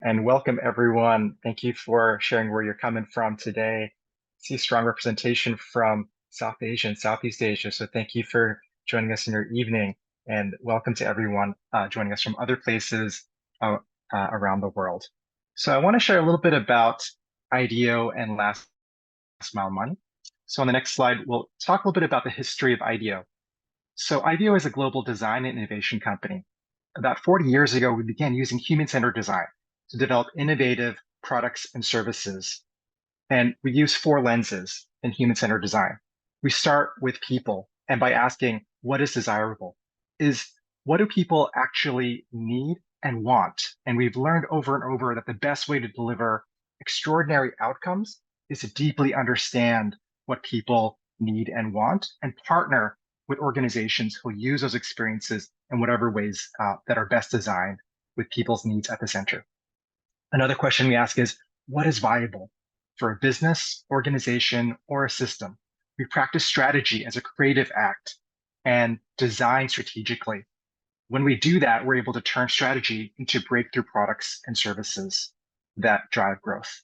And welcome everyone. Thank you for sharing where you're coming from today. I see strong representation from South Asia and Southeast Asia. So thank you for joining us in your evening, and welcome to everyone joining us from other places uh, around the world. So I want to share a little bit about IDEO and last mile money. So on the next slide, we'll talk a little bit about the history of IDEO. So IDEO is a global design and innovation company. About 40 years ago, we began using human-centered design to develop innovative products and services. And we use four lenses in human-centered design. We start with people, and by asking what is desirable, is what do people actually need and want? And we've learned over and over that the best way to deliver extraordinary outcomes is to deeply understand what people need and want and partner with organizations who use those experiences in whatever ways that are best designed with people's needs at the center. Another question we ask is, what is viable for a business, organization, or a system? We practice strategy as a creative act and design strategically. When we do that, we're able to turn strategy into breakthrough products and services that drive growth.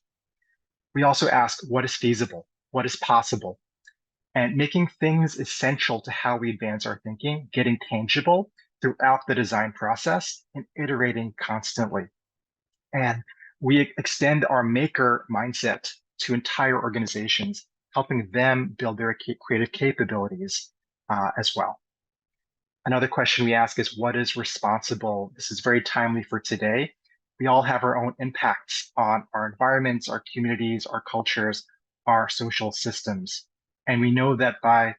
We also ask, what is feasible? What is possible? And making things essential to how we advance our thinking, getting tangible throughout the design process and iterating constantly. And we extend our maker mindset to entire organizations, helping them build their creative capabilities as well. Another question we ask is, what is responsible? This is very timely for today. We all have our own impacts on our environments, our communities, our cultures, our social systems. And we know that by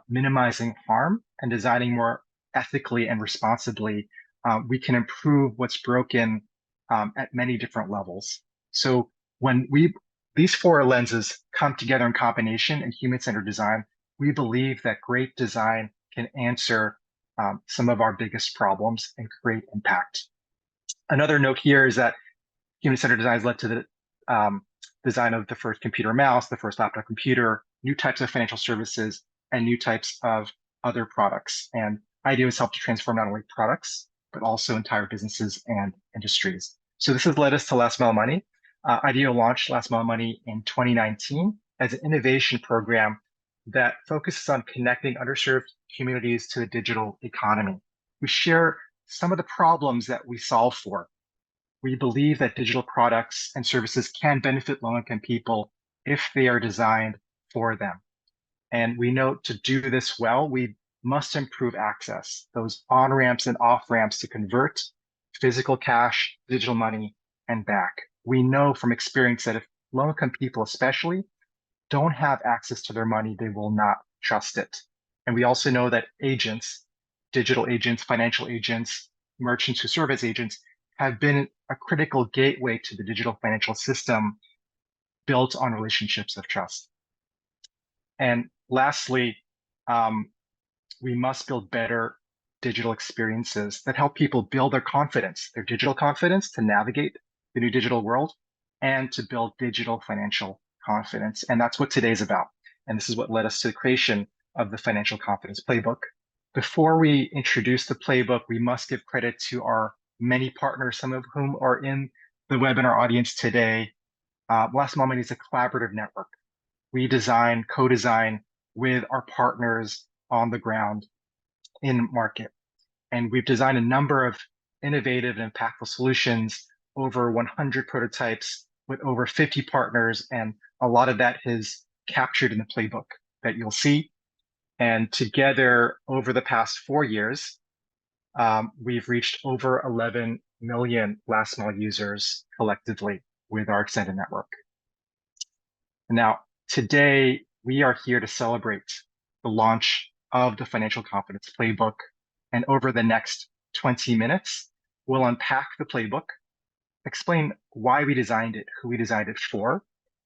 minimizing harm and designing more ethically and responsibly, we can improve what's broken at many different levels. So when these four lenses come together in combination in human-centered design, we believe that great design can answer some of our biggest problems and create impact. Another note here is that human-centered design has led to the design of the first computer mouse, the first laptop computer, new types of financial services, and new types of other products. And IDEO has helped to transform not only products, but also entire businesses and industries. So this has led us to Last Mile Money. IDEO launched Last Mile Money in 2019 as an innovation program that focuses on connecting underserved communities to the digital economy. We share some of the problems that we solve for. We believe that digital products and services can benefit low-income people if they are designed for them. And we know to do this well, we must improve access, those on-ramps and off-ramps to convert physical cash, digital money, and back. We know from experience that if low-income people especially don't have access to their money, they will not trust it. And we also know that agents, digital agents, financial agents, merchants who serve as agents have been a critical gateway to the digital financial system built on relationships of trust. And lastly, we must build better digital experiences that help people build their confidence, their digital confidence to navigate the new digital world and to build digital financial confidence. And that's what today's about. And this is what led us to the creation of the Financial Confidence Playbook. Before we introduce the playbook, we must give credit to our many partners, some of whom are in the webinar audience today. Last Mile Money is a collaborative network. We design, co-design with our partners on the ground in market. And we've designed a number of innovative and impactful solutions, over 100 prototypes with over 50 partners. And a lot of that is captured in the playbook that you'll see. And together over the past 4 years, we've reached over 11 million last mile users collectively with our extended network. Now, today we are here to celebrate the launch of the Financial Confidence Playbook. And over the next 20 minutes, we'll unpack the playbook, explain why we designed it, who we designed it for,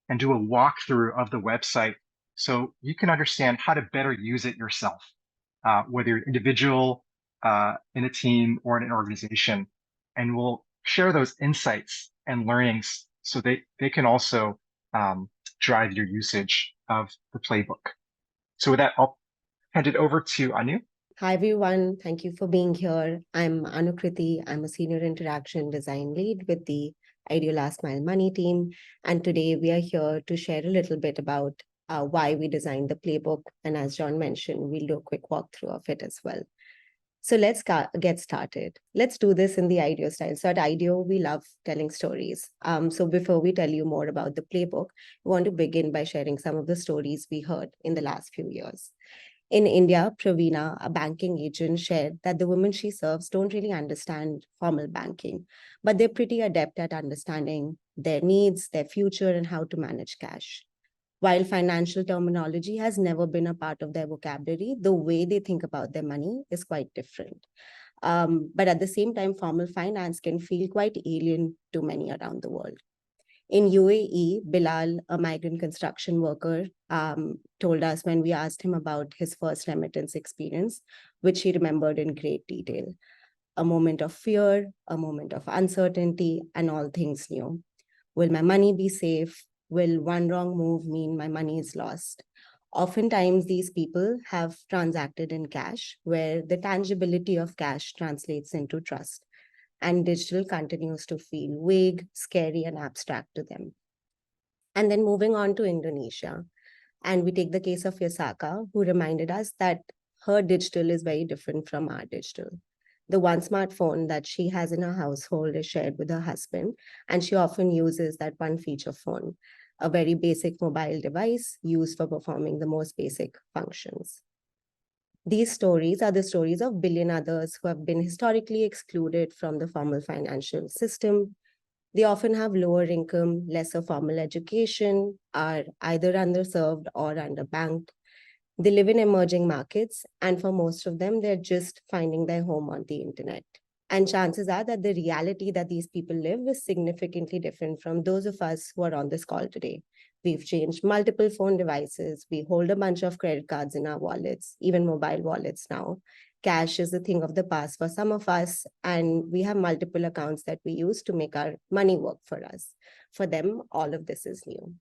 and do a walkthrough of the website so you can understand how to better use it yourself, whether you're an individual, in a team, or in an organization. And we'll share those insights and learnings so they can also drive your usage of the playbook. So with that, I'll hand it over to Anu. Hi, everyone. Thank you for being here. I'm Anukriti. I'm a senior interaction design lead with the Ideal Last Mile Money team. And today we are here to share a little bit about why we designed the playbook. And as John mentioned, we'll do a quick walkthrough of it as well. So let's get started. Let's do this in the IDEO style. So at IDEO, we love telling stories. So before we tell you more about the playbook, we want to begin by sharing some of the stories we heard in the last few years. In India, Praveena, a banking agent, shared that the women she serves don't really understand formal banking, but they're pretty adept at understanding their needs, their future, and how to manage cash. While financial terminology has never been a part of their vocabulary, the way they think about their money is quite different. But at the same time, formal finance can feel quite alien to many around the world. In UAE, Bilal, a migrant construction worker, told us when we asked him about his first remittance experience, which he remembered in great detail. A moment of fear, a moment of uncertainty, and all things new. Will my money be safe? Will one wrong move mean my money is lost? Oftentimes, these people have transacted in cash, where the tangibility of cash translates into trust, and digital continues to feel vague, scary, and abstract to them. And then moving on to Indonesia, and we take the case of Yasaka, who reminded us that her digital is very different from our digital. The one smartphone that she has in her household is shared with her husband, and she often uses that one feature phone, a very basic mobile device used for performing the most basic functions. These stories are the stories of billion others who have been historically excluded from the formal financial system. They often have lower income, lesser formal education, are either underserved or underbanked. They live in emerging markets, and for most of them, they're just finding their home on the internet. And chances are that the reality that these people live is significantly different from those of us who are on this call today. We've changed multiple phone devices. We hold a bunch of credit cards in our wallets, even mobile wallets now. Cash is a thing of the past for some of us, and we have multiple accounts that we use to make our money work for us. For them, all of this is new.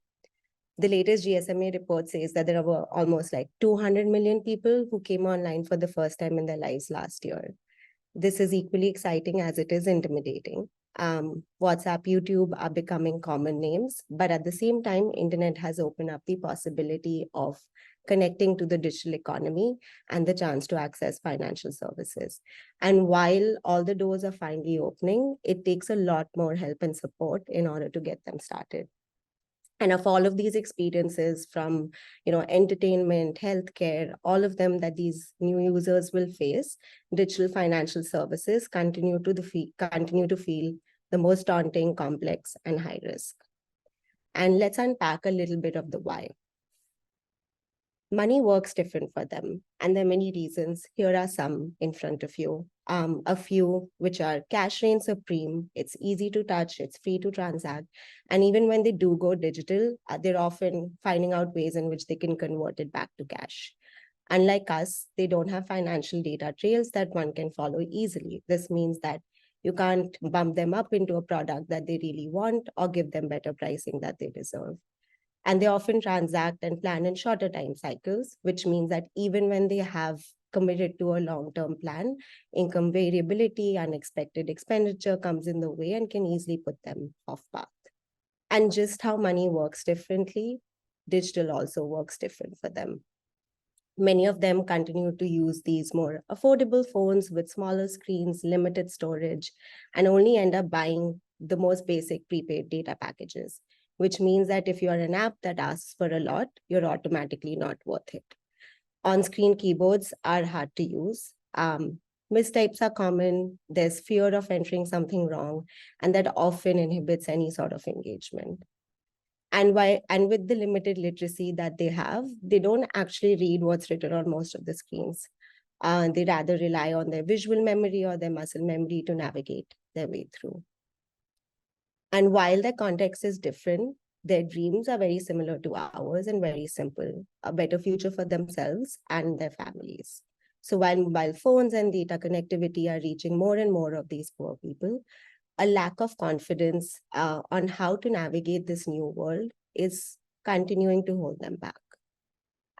The latest GSMA report says that there were almost like 200 million people who came online for the first time in their lives last year. This is equally exciting as it is intimidating. WhatsApp, YouTube are becoming common names, but at the same time, internet has opened up the possibility of connecting to the digital economy and the chance to access financial services. And while all the doors are finally opening, it takes a lot more help and support in order to get them started. And of all of these experiences from entertainment, healthcare, all of them that these new users will face, digital financial services continue to feel the most daunting, complex, and high risk. And let's unpack a little bit of the why. Money works different for them, and there are many reasons. Here are some in front of you. A few which are cash reigns supreme, it's easy to touch, it's free to transact, and even when they do go digital, they're often finding out ways in which they can convert it back to cash. Unlike us, they don't have financial data trails that one can follow easily. This means that you can't bump them up into a product that they really want or give them better pricing that they deserve. And they often transact and plan in shorter time cycles, which means that even when they have committed to a long-term plan, income variability, unexpected expenditure comes in the way and can easily put them off path. And just how money works differently, digital also works different for them. Many of them continue to use these more affordable phones with smaller screens, limited storage, and only end up buying the most basic prepaid data packages, which means that if you're an app that asks for a lot, you're automatically not worth it. On-screen keyboards are hard to use. Mistypes are common. There's fear of entering something wrong, and that often inhibits any sort of engagement. And with the limited literacy that they have, they don't actually read what's written on most of the screens. They rather rely on their visual memory or their muscle memory to navigate their way through. And while their context is different, their dreams are very similar to ours and very simple: a better future for themselves and their families. So while mobile phones and data connectivity are reaching more and more of these poor people, a lack of confidence on how to navigate this new world is continuing to hold them back.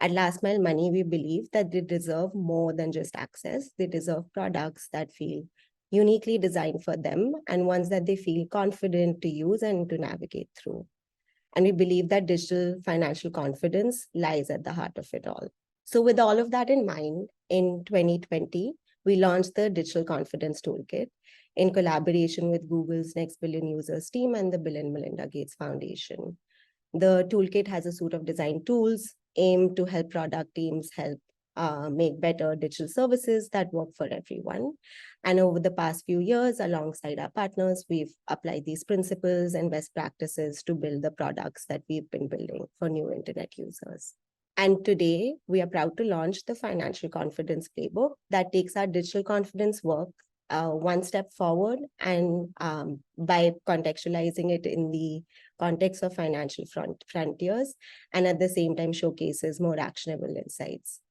At Last Mile Money, we believe that they deserve more than just access. They deserve products that feel uniquely designed for them and ones that they feel confident to use and to navigate through. And we believe that digital financial confidence lies at the heart of it all. So, with all of that in mind, in 2020, we launched the Digital Confidence Toolkit in collaboration with Google's Next Billion Users team and the Bill and Melinda Gates Foundation. The toolkit has a suite of design tools aimed to help product teams make better digital services that work for everyone. And over the past few years, alongside our partners, we've applied these principles and best practices to build the products that we've been building for new internet users. And today, we are proud to launch the Financial Confidence Playbook that takes our digital confidence work one step forward, and by contextualizing it in the context of financial frontiers, and at the same time showcases more actionable insights.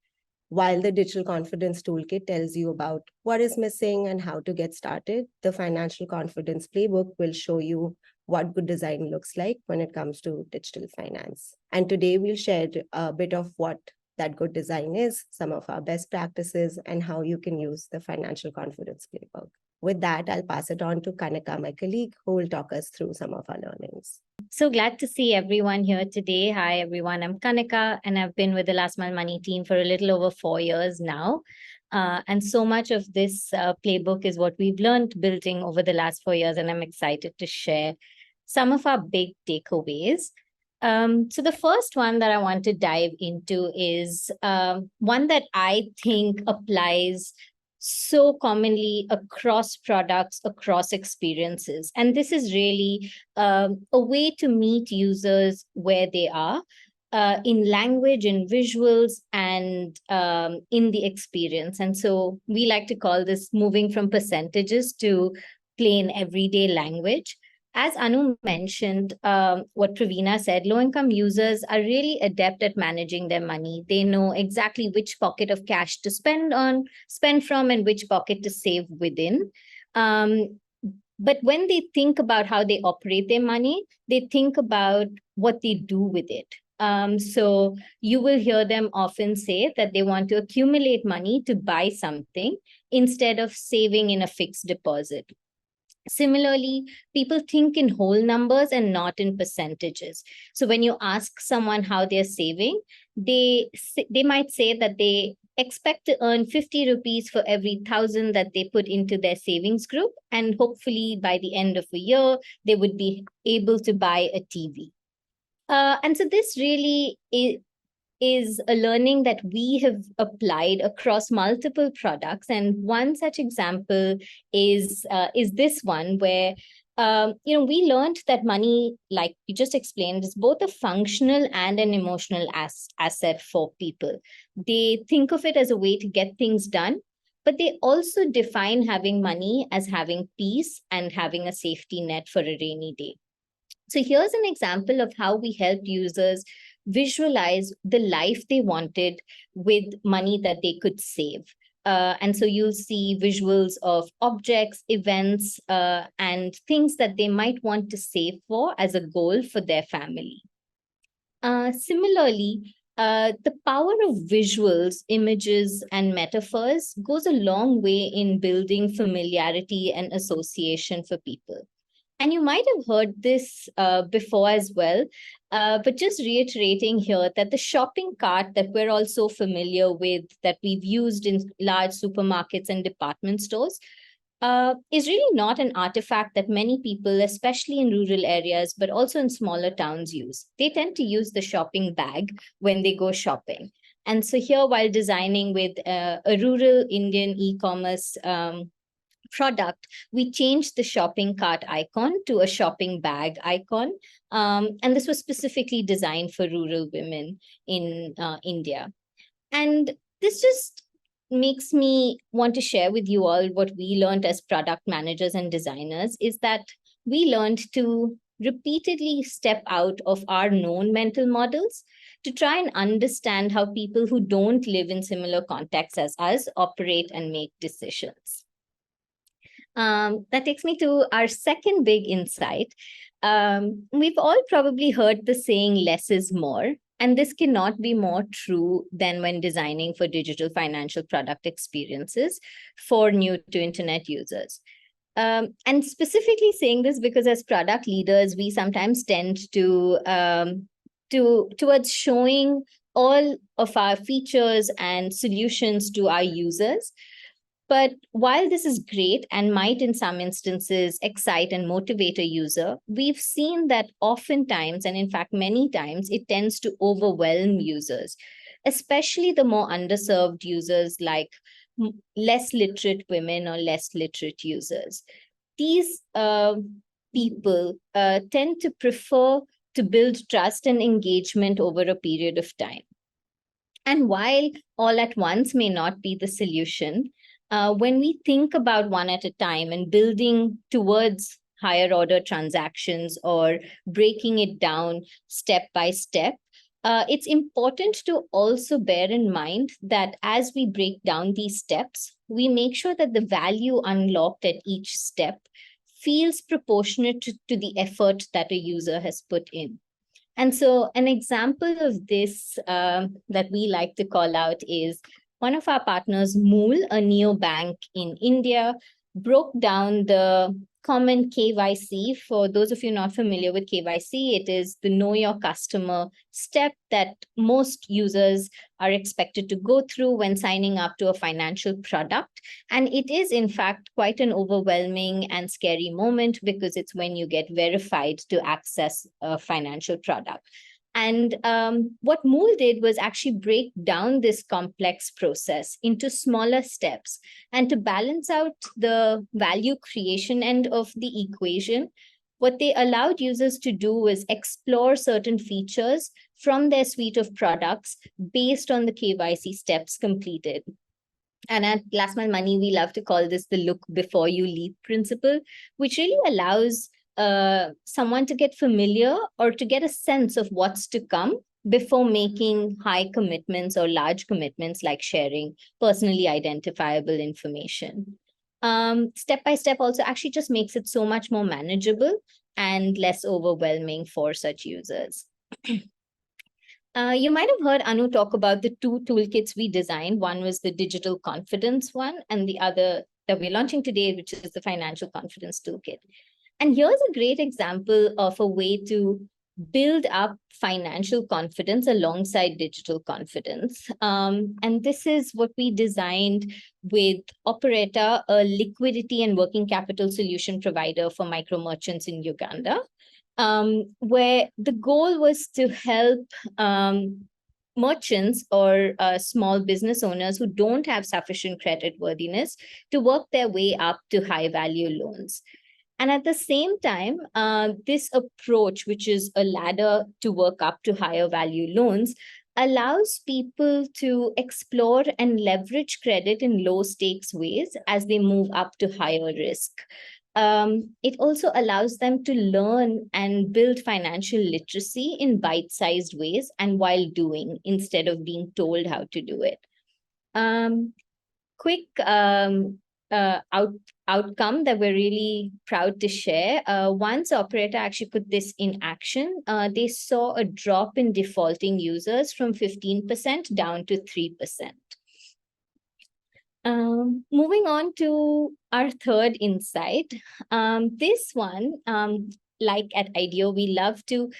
While the Digital Confidence Toolkit tells you about what is missing and how to get started, the Financial Confidence Playbook will show you what good design looks like when it comes to digital finance. And today we'll share a bit of what that good design is, some of our best practices, and how you can use the Financial Confidence Playbook. With that, I'll pass it on to Kanika, my colleague, who will talk us through some of our learnings. So glad to see everyone here today. Hi, everyone. I'm Kanika, and I've been with the Last Mile Money team for a little over 4 years now. And so much of this playbook is what we've learned building over the last 4 years, and I'm excited to share some of our big takeaways. So the first one that I want to dive into is one that I think applies so commonly across products, across experiences. And this is really a way to meet users where they are in language, in visuals, and in the experience. And so we like to call this moving from percentages to plain everyday language. As Anu mentioned, what Pravina said, low-income users are really adept at managing their money. They know exactly which pocket of cash to spend from, and which pocket to save within. But when they think about how they operate their money, they think about what they do with it. So you will hear them often say that they want to accumulate money to buy something instead of saving in a fixed deposit. Similarly, people think in whole numbers and not in percentages. So when you ask someone how they're saving, they might say that they expect to earn 50 rupees for every 1,000 that they put into their savings group. And hopefully by the end of a year, they would be able to buy a TV. And so this really is a learning that we have applied across multiple products. And one such example is this one where we learned that money, like you just explained, is both a functional and an emotional asset for people. They think of it as a way to get things done, but they also define having money as having peace and having a safety net for a rainy day. So here's an example of how we helped users visualize the life they wanted with money that they could save. And so you'll see visuals of objects, events, and things that they might want to save for as a goal for their family. Similarly, the power of visuals, images, and metaphors goes a long way in building familiarity and association for people. And you might have heard this before as well, but just reiterating here that the shopping cart that we're all so familiar with, that we've used in large supermarkets and department stores, is really not an artifact that many people, especially in rural areas, but also in smaller towns, use. They tend to use the shopping bag when they go shopping. And so here, while designing with a rural Indian e-commerce product, we changed the shopping cart icon to a shopping bag icon. And this was specifically designed for rural women in India. And this just makes me want to share with you all what we learned as product managers and designers, is that we learned to repeatedly step out of our known mental models to try and understand how people who don't live in similar contexts as us operate and make decisions. That takes me to our second big insight. We've all probably heard the saying, less is more. And this cannot be more true than when designing for digital financial product experiences for new to internet users. And specifically saying this because as product leaders, we sometimes tend towards showing all of our features and solutions to our users. But while this is great and might in some instances excite and motivate a user, we've seen that oftentimes, and in fact many times, it tends to overwhelm users, especially the more underserved users like less literate women or less literate users. These people tend to prefer to build trust and engagement over a period of time. And while all at once may not be the solution, when we think about one at a time and building towards higher order transactions or breaking it down step by step, it's important to also bear in mind that as we break down these steps, we make sure that the value unlocked at each step feels proportionate to the effort that a user has put in. And so an example of this that we like to call out is one of our partners, Mool, a neobank in India, broke down the common KYC. For those of you not familiar with KYC, it is the know your customer step that most users are expected to go through when signing up to a financial product. And it is, in fact, quite an overwhelming and scary moment because it's when you get verified to access a financial product. And what Mool did was actually break down this complex process into smaller steps. And to balance out the value creation end of the equation, what they allowed users to do was explore certain features from their suite of products based on the KYC steps completed. And at Last Mile Money, we love to call this the look before you leap principle, which really allows someone to get familiar or to get a sense of what's to come before making high commitments or large commitments like sharing personally identifiable information. Step by step also actually just makes it so much more manageable and less overwhelming for such users. You might have heard Anu talk about the two toolkits we designed. One was the digital confidence one, and the other that we're launching today, which is the financial confidence toolkit. And here's a great example of a way to build up financial confidence alongside digital confidence. And this is what we designed with Operata, a liquidity and working capital solution provider for micro merchants in Uganda, where the goal was to help merchants or small business owners who don't have sufficient credit worthiness to work their way up to high value loans. And at the same time, this approach, which is a ladder to work up to higher value loans, allows people to explore and leverage credit in low stakes ways as they move up to higher risk. It also allows them to learn and build financial literacy in bite-sized ways and while doing, instead of being told how to do it. Quick outcome that we're really proud to share. Once Operator actually put this in action, they saw a drop in defaulting users from 15% down to 3%. Moving on to our third insight. This one, like at IDEO, we love to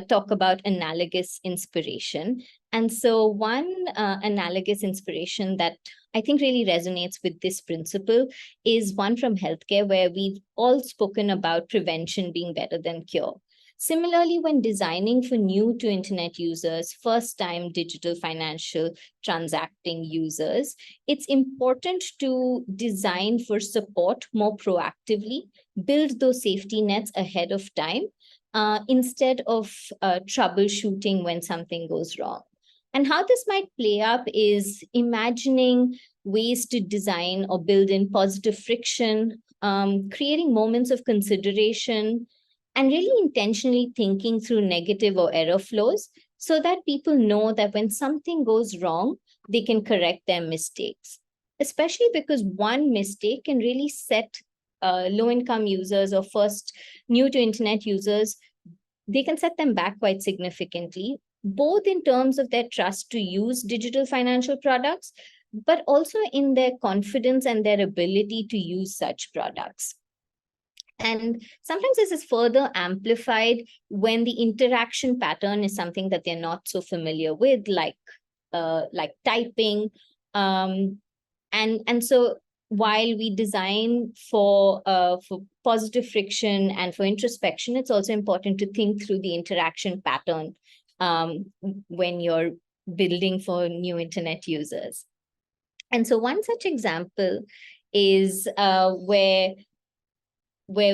talk about analogous inspiration. And so one analogous inspiration that I think really resonates with this principle is one from healthcare, where we've all spoken about prevention being better than cure. Similarly, when designing for new to internet users, first-time digital financial transacting users, it's important to design for support more proactively, build those safety nets ahead of time, instead of troubleshooting when something goes wrong. And how this might play up is imagining ways to design or build in positive friction, creating moments of consideration, and really intentionally thinking through negative or error flows so that people know that when something goes wrong, they can correct their mistakes, especially because one mistake can really set low-income users or first new to internet users, they can set them back quite significantly. both in terms of their trust to use digital financial products, but also in their confidence and their ability to use such products. And sometimes this is further amplified when the interaction pattern is something that they're not so familiar with, like typing. And so while we design for positive friction and for introspection, it's also important to think through the interaction pattern when you're building for new internet users. And so one such example is where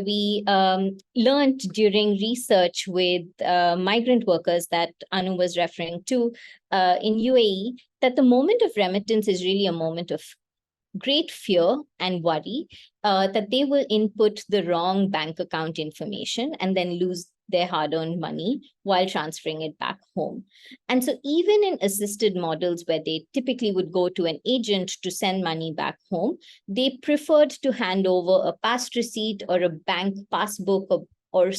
we learned during research with migrant workers that Anu was referring to in UAE, that the moment of remittance is really a moment of great fear and worry that they will input the wrong bank account information and then lose their hard-earned money while transferring it back home. And so even in assisted models where they typically would go to an agent to send money back home, they preferred to hand over a past receipt or a bank passbook or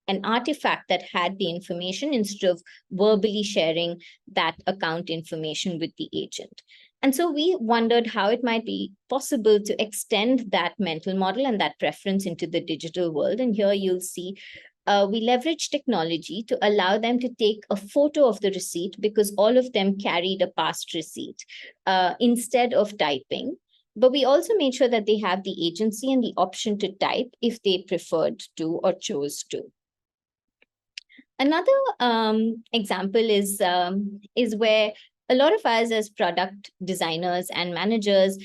an artifact that had the information instead of verbally sharing that account information with the agent. And so we wondered how it might be possible to extend that mental model and that preference into the digital world. And here you'll see we leverage technology to allow them to take a photo of the receipt, because all of them carried a past receipt instead of typing. But we also made sure that they have the agency and the option to type if they preferred to or chose to. Another example is where a lot of us as product designers and managers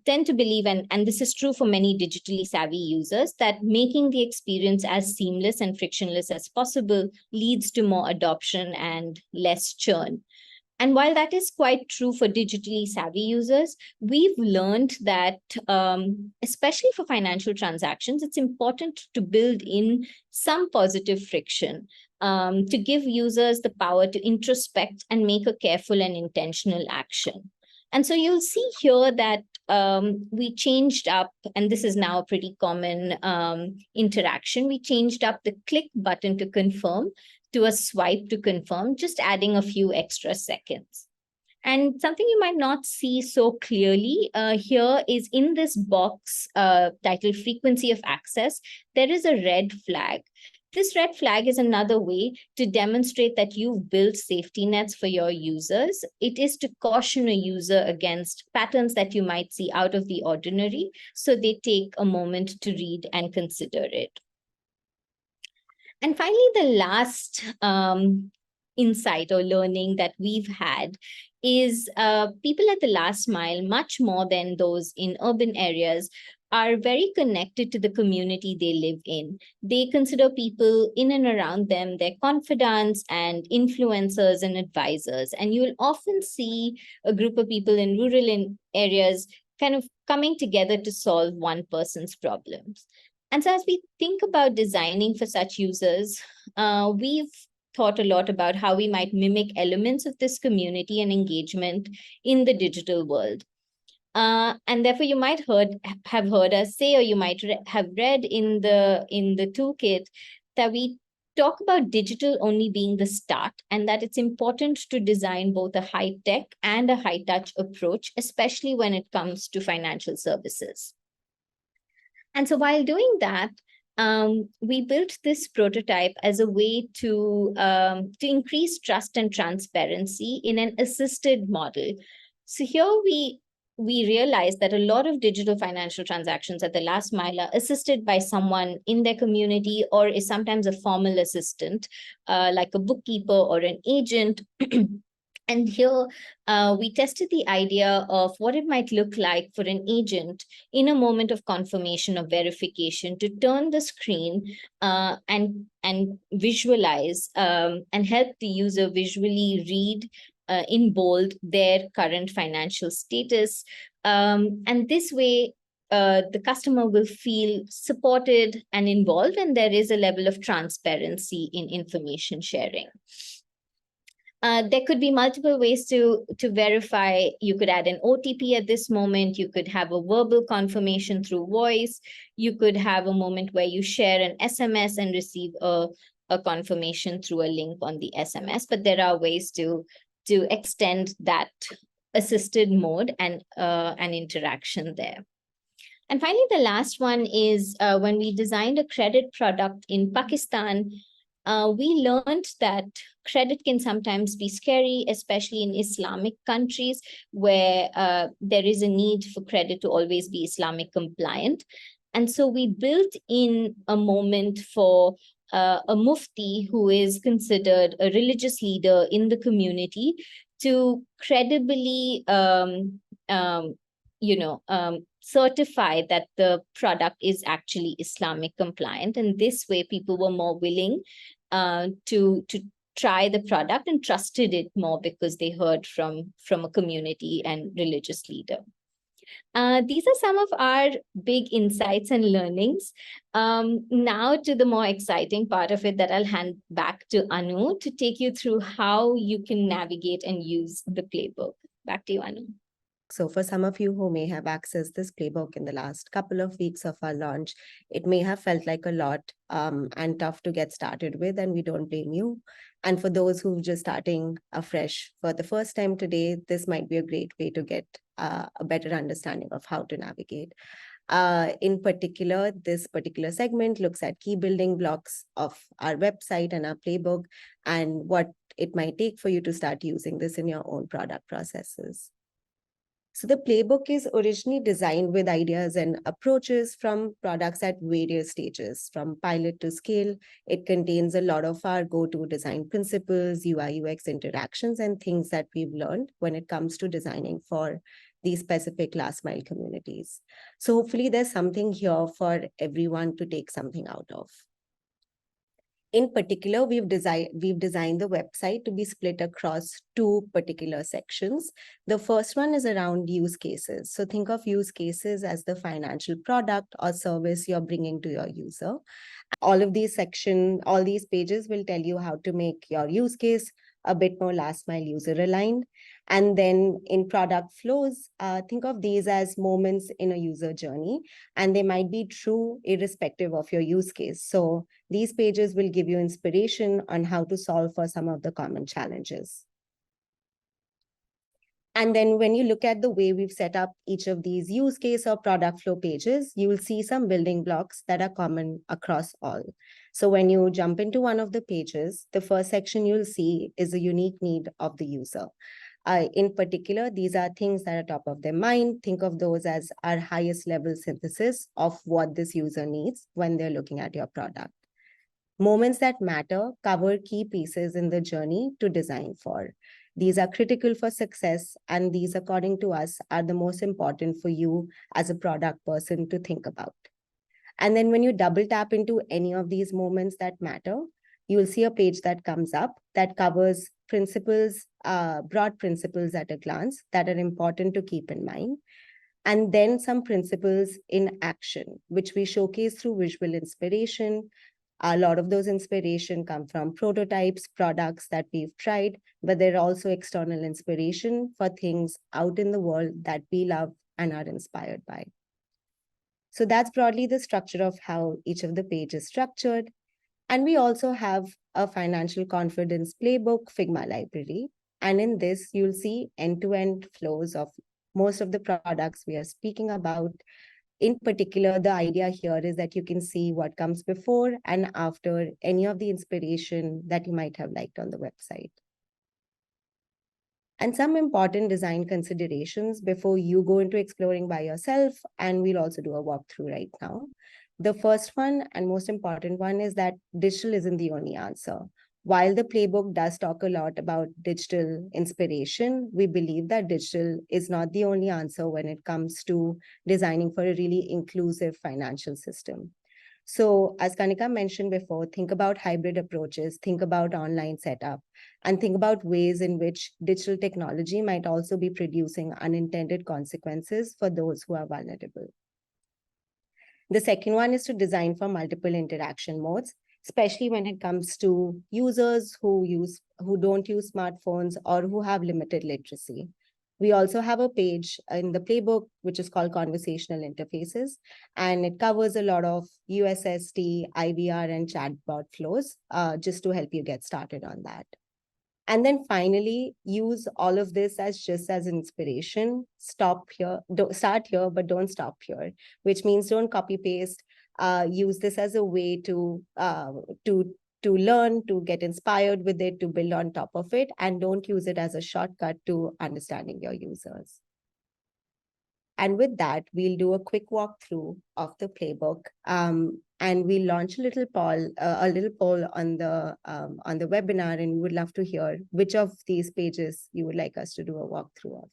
tend to believe, and this is true for many digitally savvy users, that making the experience as seamless and frictionless as possible leads to more adoption and less churn. And while that is quite true for digitally savvy users, we've learned that, especially for financial transactions, it's important to build in some positive friction to give users the power to introspect and make a careful and intentional action. And so you'll see here that we changed up, and this is now a pretty common interaction, we changed up the click button to confirm to a swipe to confirm, just adding a few extra seconds. And something you might not see so clearly here is in this box titled frequency of access, there is a red flag. This red flag is another way to demonstrate that you've built safety nets for your users. It is to caution a user against patterns that you might see out of the ordinary, so they take a moment to read and consider it. And finally, the last insight or learning that we've had is people at the last mile, much more than those in urban areas, are very connected to the community they live in. They consider people in and around them their confidants and influencers and advisors. And you'll often see a group of people in rural areas kind of coming together to solve one person's problems. And so as we think about designing for such users, we've thought a lot about how we might mimic elements of this community and engagement in the digital world. And therefore, you might have heard us say, or you might have read in the toolkit, that we talk about digital only being the start, and that it's important to design both a high-tech and a high-touch approach, especially when it comes to financial services. And so while doing that, we built this prototype as a way to increase trust and transparency in an assisted model. So here we realized that a lot of digital financial transactions at the last mile are assisted by someone in their community, or is sometimes a formal assistant, like a bookkeeper or an agent. And here we tested the idea of what it might look like for an agent in a moment of confirmation or verification to turn the screen and visualize and help the user visually read in bold their current financial status. And this way, the customer will feel supported and involved, and there is a level of transparency in information sharing. There could be multiple ways to verify. You could add an OTP at this moment. You could have a verbal confirmation through voice. You could have a moment where you share an SMS and receive a a confirmation through a link on the SMS, but there are ways to extend that assisted mode and an interaction there. And finally, the last one is when we designed a credit product in Pakistan, we learned that credit can sometimes be scary, especially in Islamic countries where there is a need for credit to always be Islamic compliant. And so we built in a moment for a mufti who is considered a religious leader in the community to credibly, certify that the product is actually Islamic compliant. And this way, people were more willing to try the product and trusted it more because they heard from a community and religious leader. These are some of our big insights and learnings. Now to the more exciting part of it that I'll hand back to Anu to take you through how you can navigate and use the playbook. Back to you, Anu. So for some of you who may have accessed this playbook in the last couple of weeks of our launch, it may have felt like a lot and tough to get started with, and we don't blame you. And for those who are just starting afresh for the first time today, this might be a great way to get a better understanding of how to navigate. In particular, this particular segment looks at key building blocks of our website and our playbook and what it might take for you to start using this in your own product processes. So the playbook is originally designed with ideas and approaches from products at various stages, from pilot to scale. It contains a lot of our go-to design principles, UI, UX interactions, and things that we've learned when it comes to designing for these specific last mile communities. So hopefully there's something here for everyone to take something out of. In particular, we've designed the website to be split across two particular sections. The first one is around use cases. So think of use cases as the financial product or service you're bringing to your user. All these pages will tell you how to make your use case a bit more last mile user aligned. And then in product flows, think of these as moments in a user journey, and they might be true irrespective of your use case. So these pages will give you inspiration on how to solve for some of the common challenges. And then when you look at the way we've set up each of these use case or product flow pages, you will see some building blocks that are common across all. So when you jump into one of the pages, the first section you'll see is a unique need of the user. In particular, these are things that are top of their mind. Think of those as our highest level synthesis of what this user needs when they're looking at your product. Moments that matter cover key pieces in the journey to design for. These are critical for success, and these, according to us, are the most important for you as a product person to think about. And then when you double tap into any of these moments that matter, you will see a page that comes up that covers principles, broad principles at a glance that are important to keep in mind. And then some principles in action, which we showcase through visual inspiration. A lot of those inspiration come from prototypes, products that we've tried, but they're also external inspiration for things out in the world that we love and are inspired by. So that's broadly the structure of how each of the pages is structured. And we also have a financial confidence playbook Figma library. And in this, you'll see end-to-end flows of most of the products we are speaking about. In particular, the idea here is that you can see what comes before and after any of the inspiration that you might have liked on the website. And some important design considerations before you go into exploring by yourself, and we'll also do a walkthrough right now. The first one and most important one is that digital isn't the only answer. While the playbook does talk a lot about digital inspiration, we believe that digital is not the only answer when it comes to designing for a really inclusive financial system. So as Kanika mentioned before, think about hybrid approaches, think about online setup, and think about ways in which digital technology might also be producing unintended consequences for those who are vulnerable. The second one is to design for multiple interaction modes, especially when it comes to users who don't use smartphones or who have limited literacy. We also have a page in the playbook, which is called Conversational Interfaces, and it covers a lot of USST, IVR, and chatbot flows, just to help you get started on that. And then finally, use all of this as just as inspiration. Stop here, don't start here, but don't stop here, which means don't copy paste. Use this as a way to learn, to get inspired with it, to build on top of it, and don't use it as a shortcut to understanding your users. And with that, we'll do a quick walkthrough of the playbook, and we'll launch a little poll on the webinar, and we would love to hear which of these pages you would like us to do a walkthrough of.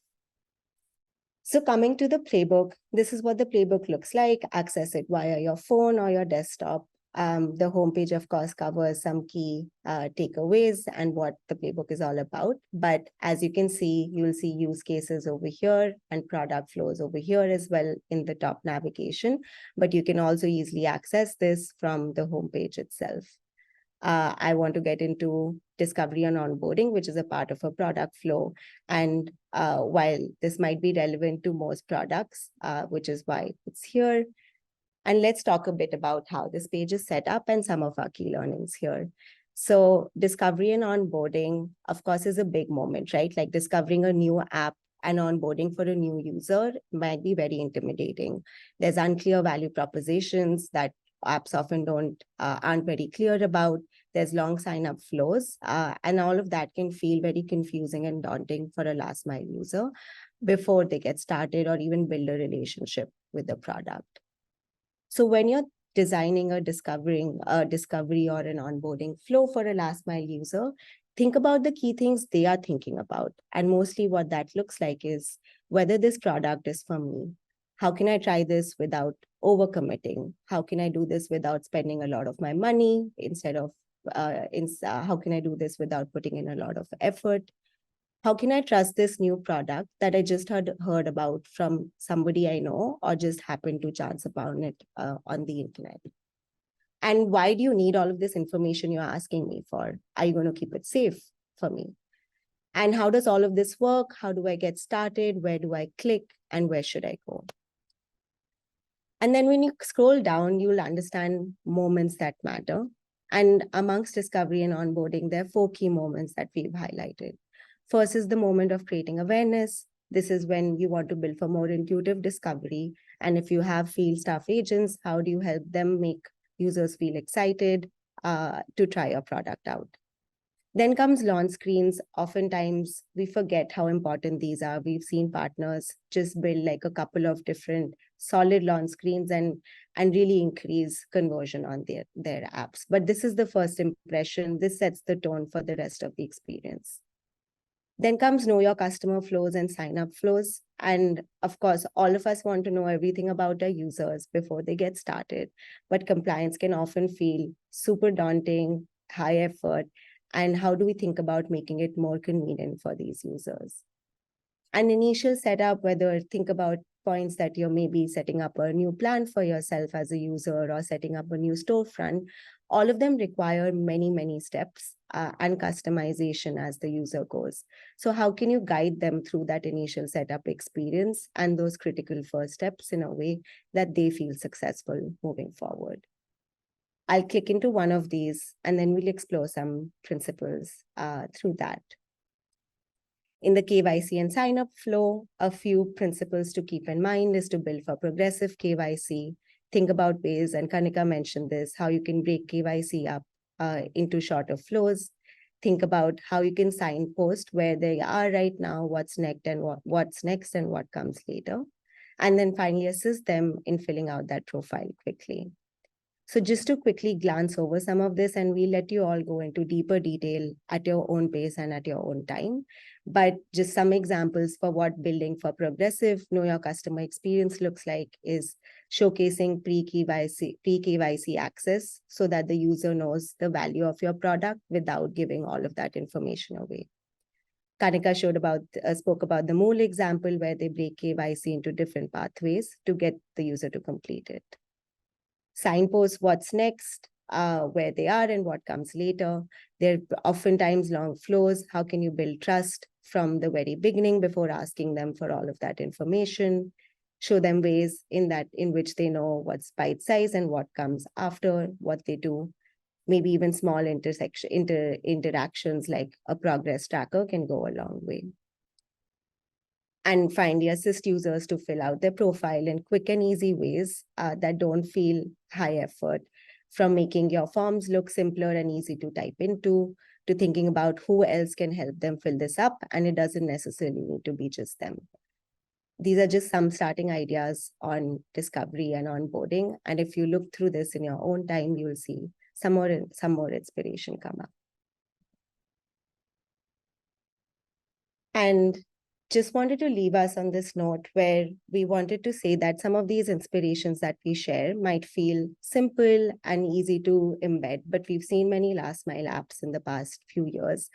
So coming to the playbook, this is what the playbook looks like. Access it via your phone or your desktop. The homepage, of course, covers some key takeaways and what the playbook is all about. But as you can see, you'll see use cases over here and product flows over here as well in the top navigation. But you can also easily access this from the homepage itself. I want to get into discovery and onboarding, which is a part of a product flow. And while this might be relevant to most products, which is why it's here. And let's talk a bit about how this page is set up and some of our key learnings here. So discovery and onboarding, of course, is a big moment, right? Like discovering a new app and onboarding for a new user might be very intimidating. There's unclear value propositions that apps often aren't very clear about. There's long sign-up flows, and all of that can feel very confusing and daunting for a last mile user before they get started or even build a relationship with the product. So when you're designing a discovery or an onboarding flow for a last mile user, think about the key things they are thinking about. And mostly what that looks like is whether this product is for me. How can I try this without overcommitting? How can I do this without spending a lot of my money how can I do this without putting in a lot of effort? How can I trust this new product that I just heard about from somebody I know or just happened to chance upon it on the internet? And why do you need all of this information you're asking me for? Are you going to keep it safe for me? And how does all of this work? How do I get started? Where do I click? And where should I go? And then when you scroll down, you'll understand moments that matter. And amongst discovery and onboarding, there are 4 key moments that we've highlighted. First is the moment of creating awareness. This is when you want to build for more intuitive discovery. And if you have field staff agents, how do you help them make users feel excited to try your product out? Then comes launch screens. Oftentimes, we forget how important these are. We've seen partners just build like a couple of different solid launch screens and really increase conversion on their apps. But this is the first impression. This sets the tone for the rest of the experience. Then comes know your customer flows and sign up flows. And of course, all of us want to know everything about our users before they get started. But compliance can often feel super daunting, high effort. And how do we think about making it more convenient for these users? An initial setup, whether think about points that you're maybe setting up a new plan for yourself as a user or setting up a new storefront, all of them require many, many steps and customization as the user goes. So how can you guide them through that initial setup experience and those critical first steps in a way that they feel successful moving forward? I'll click into one of these and then we'll explore some principles through that. In the KYC and sign up flow, a few principles to keep in mind is to build for progressive KYC. Think about ways, and Kanika mentioned this, how you can break KYC up into shorter flows. Think about how you can signpost where they are right now, what's next and what comes later. And then finally assist them in filling out that profile quickly. So just to quickly glance over some of this, and we'll let you all go into deeper detail at your own pace and at your own time. But just some examples for what building for progressive know your customer experience looks like is showcasing pre-KYC access so that the user knows the value of your product without giving all of that information away. Kanika spoke about the Mool example where they break KYC into different pathways to get the user to complete it. Signpost what's next, where they are and what comes later. There are oftentimes long flows. How can you build trust from the very beginning before asking them for all of that information, show them ways in which they know what's bite size and what comes after what they do. Maybe even small interactions like a progress tracker can go a long way. And finally, assist users to fill out their profile in quick and easy ways that don't feel high effort, from making your forms look simpler and easy to type into, to thinking about who else can help them fill this up, and it doesn't necessarily need to be just them. These are just some starting ideas on discovery and onboarding. And if you look through this in your own time, you'll see some more inspiration come up. And just wanted to leave us on this note where we wanted to say that some of these inspirations that we share might feel simple and easy to embed, but we've seen many last mile apps in the past few years,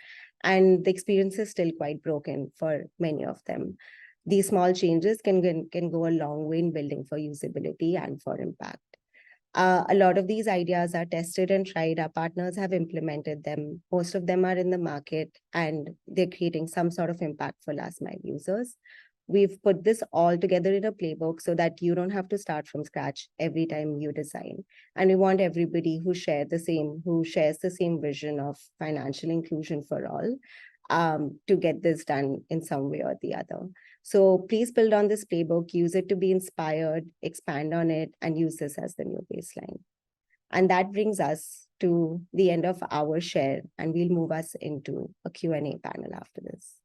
and the experience is still quite broken for many of them. These small changes can go a long way in building for usability and for impact. A lot of these ideas are tested and tried. Our partners have implemented them. Most of them are in the market and they're creating some sort of impact for last mile users. We've put this all together in a playbook so that you don't have to start from scratch every time you design. And we want everybody who shares the same vision of financial inclusion for all to get this done in some way or the other. So please build on this playbook, use it to be inspired, expand on it, and use this as the new baseline. And that brings us to the end of our share, and we'll move us into a Q&A panel after this.